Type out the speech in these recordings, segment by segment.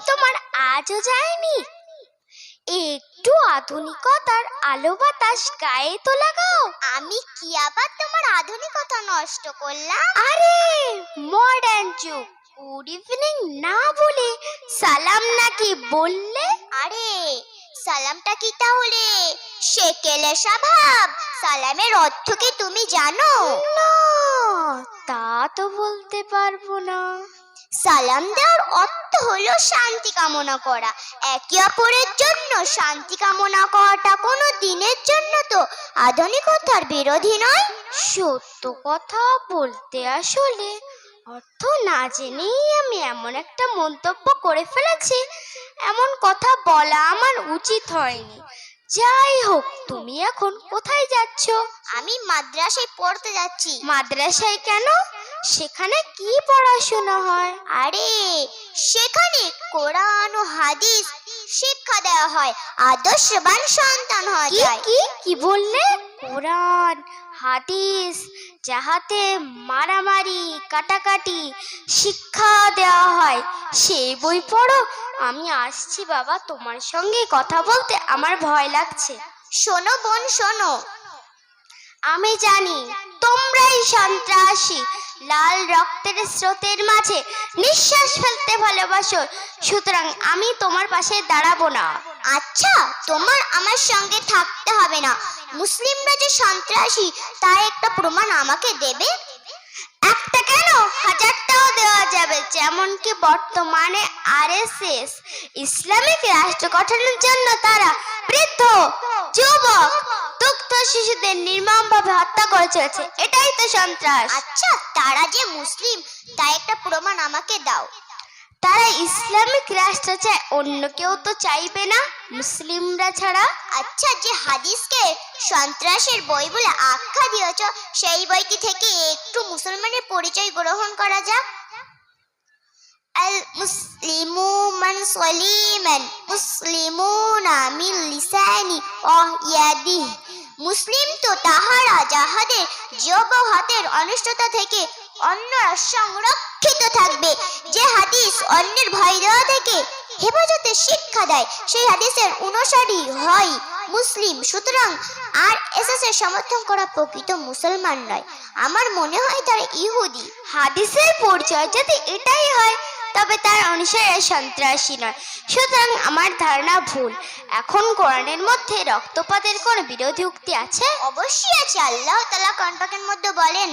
তোমার আজও যায়নি? একটু আধুনিকতার আলো বাতাস গায়ে তো লাগাও। আমি কি আবার তোমার আধুনিকতা নষ্ট করলাম? আরে মডার্ন যুগ, গুড ইভিনিং না বলে সালাম নাকি বললে? আরে সালামটা কি তাহলে সেকেলে স্বভাব? সালামের অর্থ কি তুমি জানো? না, তা তো বলতে পারবো না। সালাম দেওয়ার অর্থ হলো শান্তি কামনা করা। একে অপরের জন্য শান্তি কামনা করাটা কোনো দিনের জন্য তো আধুনিকতার বিরোধী নয়। সত্য কথা বলতে আসলে অর্থ না জেনেই আমি এমন একটা মন্তব্য করে ফেলেছি, এমন কথা বলা আমার উচিত হয়নি। যাই হোক, তুমি এখন কোথায় যাচ্ছ? আমি মাদ্রাসায় পড়তে যাচ্ছি। মাদ্রাসায় কেন? সেখানে কি পড়াশোনা হয়? আরে সেখানে কোরআন ও হাদিস শিক্ষা দেওয়া হয়, আদর্শবান সন্তান হওয়া কি যায়। কি কি বললে? কোরআন হাদিস, যাহাতে মারামারি কাটাকাটি শিক্ষা দেওয়া হয়, সেই বই পড়ো। আমি আসছি বাবা, তোমার সঙ্গে কথা বলতে আমার ভয় লাগছে। শোনো বোন শোনো, আমি জানি তোমরাই সন্ত্রাসী, লাল রক্তের স্রোতের মাঝে নিঃশ্বাস ফেলতে ভালোবাসো, সুতরাং আমি তোমার পাশে দাঁড়াবো না। আচ্ছা তোমার আমার সঙ্গে থাকতে হবে না। মুসলিমরা যে সন্ত্রাসী তার একটা প্রমাণ আমাকে দেবে? একটা কেন, হাজারটাও দেওয়া যাবে। যেমন কি বর্তমানে আরএসএস ইসলামিক রাষ্ট্র গঠনের জন্য তারা বৃদ্ধ, যুবক, দুগ্ধ শিশুদের নির্মমভাবে হত্যা করে চলেছে, এটাই তো সন্ত্রাস। আচ্ছা তারা যে মুসলিম তার একটা প্রমাণ আমাকে দাও। তারা ইসলামিক রাষ্ট্র চায়, অন্য কেউ তো চাইবে না মুসলিমরা ছাড়া। আচ্ছা যে হাদিসকে সন্ত্রাসের বই বলে আখ্যা দিয়েছ, সেই বইটি থেকে একটু মুসলমানের পরিচয় গ্রহণ করা যাক। আল মুসলিমু মান সলিমান মুসলিমুনা মিন লিসানি ওয়া ইয়াদিহি। মুসলিম তো তাহারা যাহাদের জিহ্ব ও হাতের অনিষ্টতা থেকে অন্যরা সংরক্ষিত থাকবে। যে হাদিস অন্যের ভয় দেওয়া থেকে হেফাজতের শিক্ষা দেয়, সেই হাদিসের অনুসারী হয় মুসলিম। সুতরাং আরএসএস এর সমর্থন করা প্রকৃত মুসলমান নয়, আমার মনে হয় তারা ইহুদি। হাদিসের পরিচয় যদি এটাই হয়, তবে তার অনুসারে সন্ত্রাসী নয়, সুতরাং আমার ধারণা ভুল। এখন কোরআনের মধ্যে রক্তপাতের কোন বিরোধী উক্তি আছে? অবশ্যই আছে। আল্লাহ তাআলা কোরআনের মধ্যে বলেন,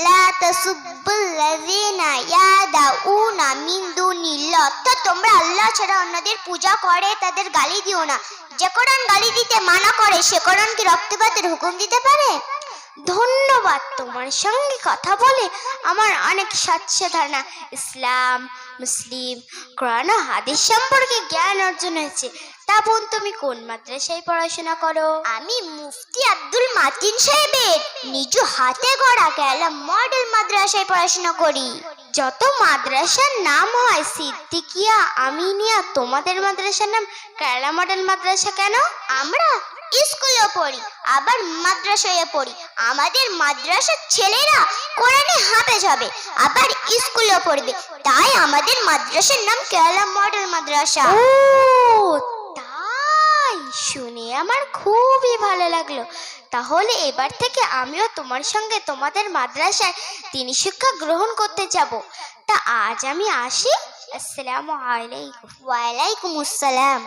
লা তাসুব্বুল্লাযিনা ইয়াদাউনা মিন দুনিল্লাহ। অর্থাৎ তোমরা আল্লাহ ছাড়া অন্যদের পূজা করে তাদের গালি দিও না। যে কোরআন গালি দিতে মানা করে, সে কোরআন কি রক্তপাতের হুকুম দিতে পারে? ধন্যবাদ, তোমার সঙ্গে কথা বলে আমার অনেক স্বচ্ছ ধারণা ইসলাম, মুসলিম, কোরআন ও হাদিস সম্পর্কে জ্ঞান অর্জন হয়েছে। তা বোন, তুমি কোন মাদ্রাসায় পড়াশোনা করো? আমি মুফতি আব্দুল মাতিন সাহেবের নিজ হাতে গড়া কেরালা মডেল মাদ্রাসায় পড়াশোনা করি। যত মাদ্রাসার নাম হয় সিদ্দিকিয়া, আমিনিয়া, তোমাদের মাদ্রাসার নাম কেরালা মডেল মাদ্রাসা কেন? আমরা স্কুলেও পড়ি আবার মাদ্রাসায় পড়ি। আমাদের মাদ্রাসার ছেলেরা কোরআনে হাফেজ হবে, আবার স্কুলেও পড়বে, তাই আমাদের মাদ্রাসার নাম কেরালা মডেল মাদ্রাসা। ও তাই, শুনে আমার খুবই ভালো লাগলো। তাহলে এবার থেকে আমিও তোমার সঙ্গে তোমাদের মাদ্রাসায় দিনী শিক্ষা গ্রহণ করতে যাব। তা আজ আমি আসি। আসসালামু আলাইকুম। ওয়ালাইকুম আসসালাম।